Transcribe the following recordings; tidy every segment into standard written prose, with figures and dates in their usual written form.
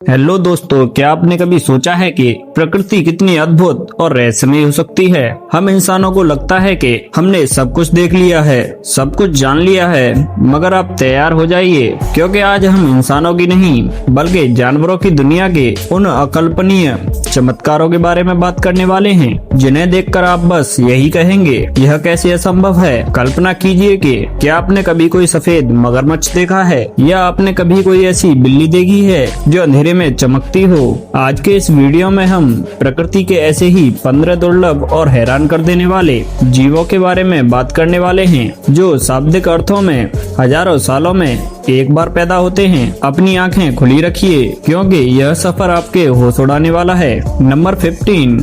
Hello दोस्तों, क्या आपने कभी सोचा है कि प्रकृति कितनी अद्भुत और रहस्यमयी हो सकती है। हम इंसानों को लगता है कि हमने सब कुछ देख लिया है, सब कुछ जान लिया है, मगर आप तैयार हो जाइए, क्योंकि आज हम इंसानों की नहीं बल्कि जानवरों की दुनिया के उन अकल्पनीय चमत्कारों के बारे में बात करने वाले हैं, जिन्हें देखकर आप बस यही कहेंगे, यह कैसे असंभव है। कल्पना कीजिए कि क्या आपने कभी कोई सफेद मगरमच्छ देखा है, या आपने कभी कोई ऐसी बिल्ली देखी है जो अंधेरे में चमकती हो। आज के इस वीडियो में हम प्रकृति के ऐसे ही 15 दुर्लभ और हैरान कर देने वाले जीवों के बारे में बात करने वाले हैं, जो शाब्दिक अर्थों में हजारों सालों में एक बार पैदा होते हैं। अपनी आंखें खुली रखिए, क्योंकि यह सफर आपके होश उड़ाने वाला है। नंबर 15,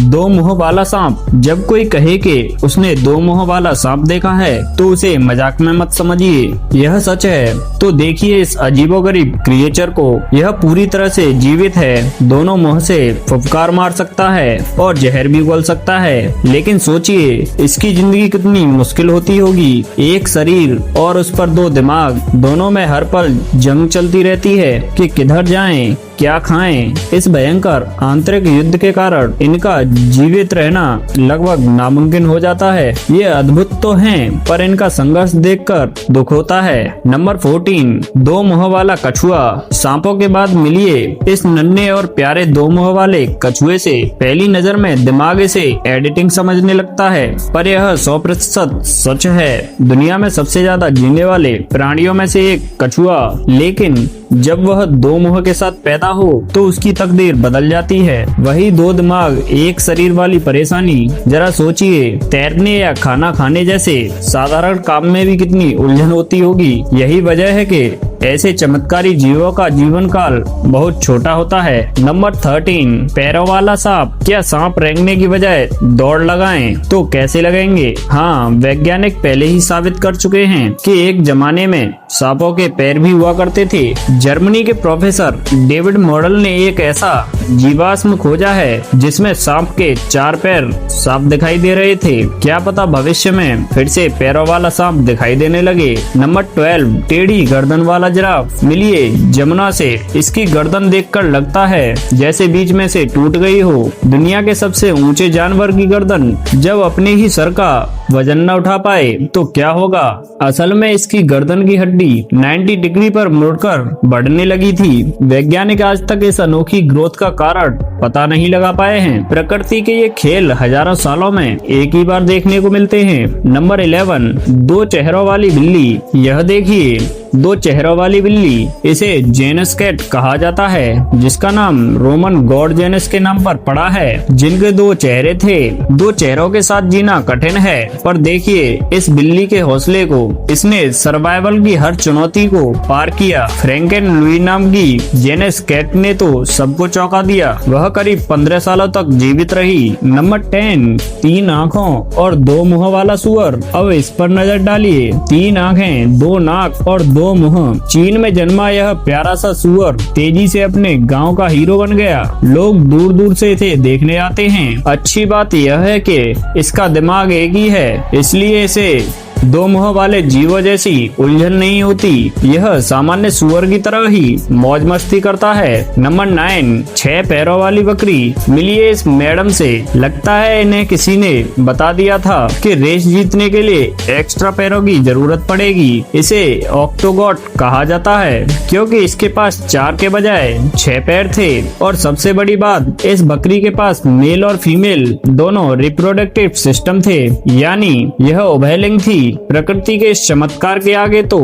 दो मुंह वाला सांप। जब कोई कहे कि उसने दो मुंह वाला सांप देखा है, तो उसे मजाक में मत समझिए, यह सच है। तो देखिए इस अजीबोगरीब क्रिएचर को। यह पूरी तरह से जीवित है, दोनों मुंह से फुफकार मार सकता है और जहर भी उगल सकता है। लेकिन सोचिए इसकी जिंदगी कितनी मुश्किल होती होगी। एक शरीर और उस पर दो दिमाग, दोनों में हर पल जंग चलती रहती है कि किधर जाएं, क्या खाएं। इस भयंकर आंतरिक युद्ध के कारण इनका जीवित रहना लगभग नामुमकिन हो जाता है। ये अद्भुत तो हैं, पर इनका संघर्ष देखकर दुख होता है। नंबर 14, दो मुंह वाला कछुआ। सांपों के बाद मिलिए इस नन्हे और प्यारे दो मुंह वाले कछुए से। पहली नजर में दिमाग इसे एडिटिंग समझने लगता है, पर यह 100% सच है। दुनिया में सबसे ज्यादा जीने वाले प्राणियों में से एक कछुआ, लेकिन जब वह दो मुंह के साथ पैदा हो तो उसकी तकदीर बदल जाती है। वही दो दिमाग, एक शरीर वाली परेशानी। जरा सोचिए, तैरने या खाना खाने जैसे साधारण काम में भी कितनी उलझन होती होगी। यही वजह है कि ऐसे चमत्कारी जीवों का जीवन काल बहुत छोटा होता है। नंबर 13, पैरों वाला सांप। क्या सांप रेंगने की बजाय दौड़ लगाएं तो कैसे लगेंगे? हाँ, वैज्ञानिक पहले ही साबित कर चुके हैं कि एक जमाने में सांपों के पैर भी हुआ करते थे। जर्मनी के प्रोफेसर डेविड मॉडल ने एक ऐसा जीवाश्म खोजा है जिसमें सांप के 4 पैर साफ दिखाई दे रहे थे। क्या पता भविष्य में फिर से पैरों वाला सांप दिखाई देने लगे। नंबर 12, टेढ़ी गर्दन वाला जिराफ। मिलिए जमुना से। इसकी गर्दन देखकर लगता है जैसे बीच में से टूट गई हो। दुनिया के सबसे ऊंचे जानवर की गर्दन जब अपने ही सर का वजन न उठा पाए तो क्या होगा? असल में इसकी गर्दन की हड्डी 90 डिग्री पर मुड़कर बढ़ने लगी थी। वैज्ञानिक आज तक इस अनोखी ग्रोथ का कारण पता नहीं लगा पाए हैं। प्रकृति के ये खेल हजारों सालों में एक ही बार देखने को मिलते हैं। नंबर 11, दो चेहरों वाली बिल्ली। यह देखिए, दो चेहरों वाली बिल्ली। इसे जेनस कैट कहा जाता है, जिसका नाम रोमन गॉड जेनस के नाम पर पड़ा है, जिनके दो चेहरे थे। दो चेहरों के साथ जीना कठिन है, पर देखिए इस बिल्ली के हौसले को। इसने सर्वाइवल की हर चुनौती को पार किया। फ्रैंकेन लुई नाम की जेनस कैट ने तो सबको चौंका दिया। वह करीब 15 सालों तक जीवित रही। नंबर 10, 3 आँखों और दो मुंह वाला सुअर। अब इस पर नजर डालिए। 3 आँखें, 2 नाक और 2 मुंह। चीन में जन्मा यह प्यारा सा सुअर तेजी से अपने गांव का हीरो बन गया। लोग दूर दूर से इसे देखने आते हैं। अच्छी बात यह है कि इसका दिमाग एक ही है, इसलिए इसे दो मुंह वाले जीवों जैसी उलझन नहीं होती। यह सामान्य सुअर की तरह ही मौज मस्ती करता है। नंबर 9, 6 पैरों वाली बकरी। मिलिए इस मैडम से। लगता है इन्हें किसी ने बता दिया था कि रेस जीतने के लिए एक्स्ट्रा पैरों की जरूरत पड़ेगी। इसे ऑक्टोगॉट कहा जाता है, क्योंकि इसके पास 4 के बजाय 6 पैर थे। और सबसे बड़ी बात, इस बकरी के पास मेल और फीमेल दोनों रिप्रोडक्टिव सिस्टम थे, यानी यह उभयलिंग थी। प्रकृति के इस चमत्कार के आगे तो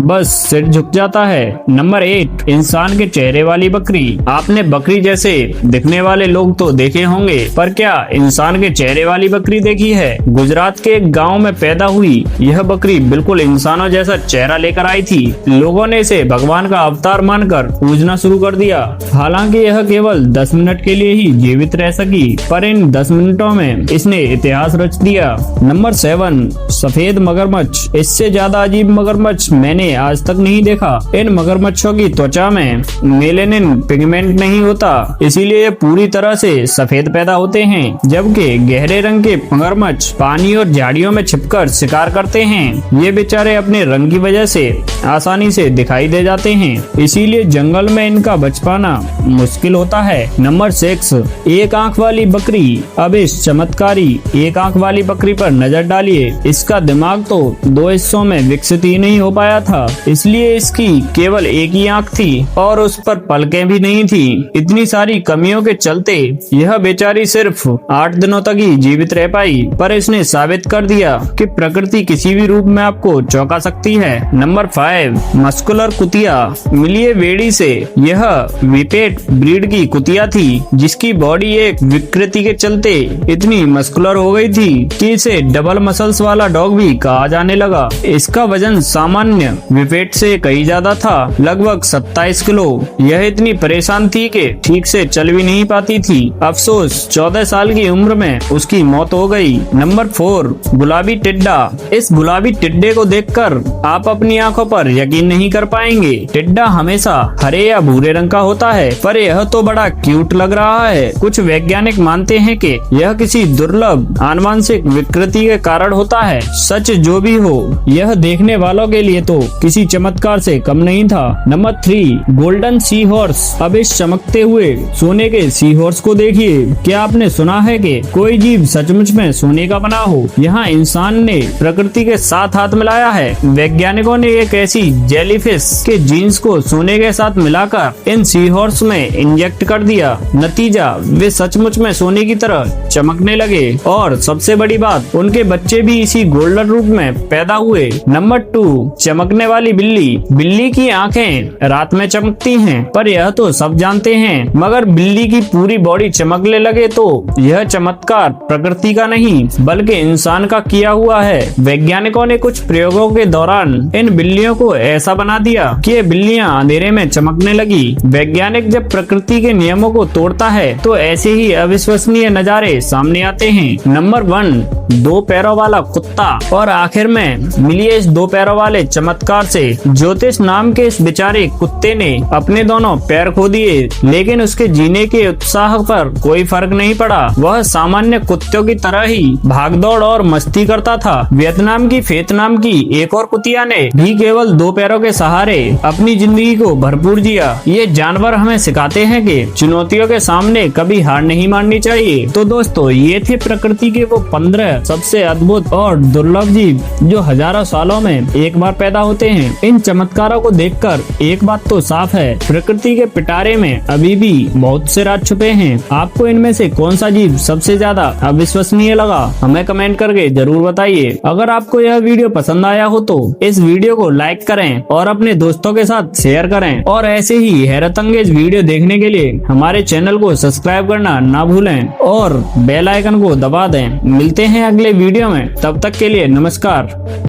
बस सिर झुक जाता है। नंबर 8, इंसान के चेहरे वाली बकरी। आपने बकरी जैसे दिखने वाले लोग तो देखे होंगे, पर क्या इंसान के चेहरे वाली बकरी देखी है? गुजरात के एक गांव में पैदा हुई यह बकरी बिल्कुल इंसानों जैसा चेहरा लेकर आई थी। लोगों ने इसे भगवान का अवतार मानकर पूजना शुरू कर दिया। हालांकि यह केवल 10 मिनट के लिए ही जीवित रह सकी, पर इन 10 मिनटों में इसने इतिहास रच दिया। नंबर 7, सफेद सफेद मगरमच्छ, इससे ज्यादा अजीब मगरमच्छ मैंने आज तक नहीं देखा। इन मगरमच्छों की त्वचा में मेलेनिन पिगमेंट नहीं होता, इसीलिए ये पूरी तरह से सफेद पैदा होते हैं, जबकि गहरे रंग के मगरमच्छ पानी और झाड़ियों में छिपकर शिकार करते हैं। ये बेचारे अपने रंग की वजह से आसानी से दिखाई दे जाते हैं, इसीलिए जंगल में इनका बच पाना मुश्किल होता है। नंबर 6, एक आंख वाली बकरी। अब इस चमत्कारी एक आंख वाली बकरी पर नजर डालिए। इसका दिमाग तो 2 हिस्सों में विकसित ही नहीं हो पाया था, इसलिए इसकी केवल एक ही आंख थी और उस पर पलकें भी नहीं थी। इतनी सारी कमियों के चलते यह बेचारी सिर्फ 8 दिनों तक ही जीवित रह पाई, पर इसने साबित कर दिया कि प्रकृति किसी भी रूप में आपको चौंका सकती है। नंबर 5, मस्कुलर कुतिया। मिलिए वेड़ी से। यह विपेट ब्रीड की कुतिया थी, जिसकी बॉडी एक विकृति के चलते इतनी मस्कुलर हो गई थी कि इसे डबल मसल्स वाला डॉग भी कहा जाने लगा। इसका वजन सामान्य विपेट से कहीं ज्यादा था, लगभग 27 किलो। यह इतनी परेशान थी कि ठीक से चल भी नहीं पाती थी। अफसोस 14 साल की उम्र में उसकी मौत हो गई। नंबर 4, गुलाबी टिड्डा। इस गुलाबी टिड्डे को देखकर आप अपनी आंखों पर यकीन नहीं कर पाएंगे। टिड्डा हमेशा हरे या भूरे रंग का होता है, पर यह तो बड़ा क्यूट लग रहा है। कुछ वैज्ञानिक मानते हैं कि यह किसी दुर्लभ आनुवंशिक विकृति के कारण होता है। सच जो भी हो, यह देखने वालों के लिए तो किसी चमत्कार से कम नहीं था। Number 3, golden sea horse. अब इस चमकते हुए सोने के सी हॉर्स को देखिए। क्या आपने सुना है कि कोई जीव सचमुच में सोने का बना हो? यहाँ इंसान ने प्रकृति के साथ हाथ मिलाया है। वैज्ञानिकों ने एक ऐसी जेलीफिश के जीन्स को सोने के साथ मिलाकर इन सी हॉर्स में इंजेक्ट कर दिया। नतीजा, वे सचमुच में सोने की तरह चमकने लगे और सबसे बड़ी बात, उनके बच्चे भी इसी गोल्डन रूप में पैदा हुए। नंबर 2, चमकने वाली बिल्ली। बिल्ली की आंखें रात में चमकती हैं, पर यह तो सब जानते हैं, मगर बिल्ली की पूरी बॉडी चमकने लगे तो यह चमत्कार प्रकृति का नहीं बल्कि इंसान का किया हुआ है। वैज्ञानिकों ने कुछ प्रयोगों के दौरान इन बिल्लियों को ऐसा बना दिया कि ये बिल्लियां अंधेरे में चमकने लगी। वैज्ञानिक जब प्रकृति के नियमों को तोड़ता है तो ऐसे ही अविश्वसनीय नजारे सामने आते हैं। नंबर 1, 2 पैरों वाला कुत्ता। और आखिर में मिलिए इस 2 पैरों वाले चमत्कार से। ज्योतिष नाम के इस बेचारे कुत्ते ने अपने दोनों पैर खो दिए, लेकिन उसके जीने के उत्साह पर कोई फर्क नहीं पड़ा। वह सामान्य कुत्तों की तरह ही भागदौड़ और मस्ती करता था। वियतनाम की फेत नाम की एक और कुतिया ने भी केवल 2 पैरों के सहारे अपनी जिंदगी को भरपूर जिया। ये जानवर हमें सिखाते हैं कि चुनौतियों के सामने कभी हार नहीं माननी चाहिए। तो दोस्तों, ये थे प्रकृति के वो 15 सबसे अद्भुत और दुर्लभ जीव जो हजारों सालों में एक बार पैदा होते हैं। इन चमत्कारों को देखकर एक बात तो साफ है, प्रकृति के पिटारे में अभी भी बहुत से राज छुपे हैं। आपको इनमें से कौन सा जीव सबसे ज्यादा अविश्वसनीय लगा? हमें कमेंट करके जरूर बताइए। अगर आपको यह वीडियो पसंद आया हो तो इस वीडियो को लाइक करें और अपने दोस्तों के साथ शेयर करें, और ऐसे ही हैरत अंगेज वीडियो देखने के लिए हमारे चैनल को सब्सक्राइब करना ना भूलें और बेल आइकन को दबा दें। मिलते हैं अगले वीडियो में, तब तक के लिए नमस्कार।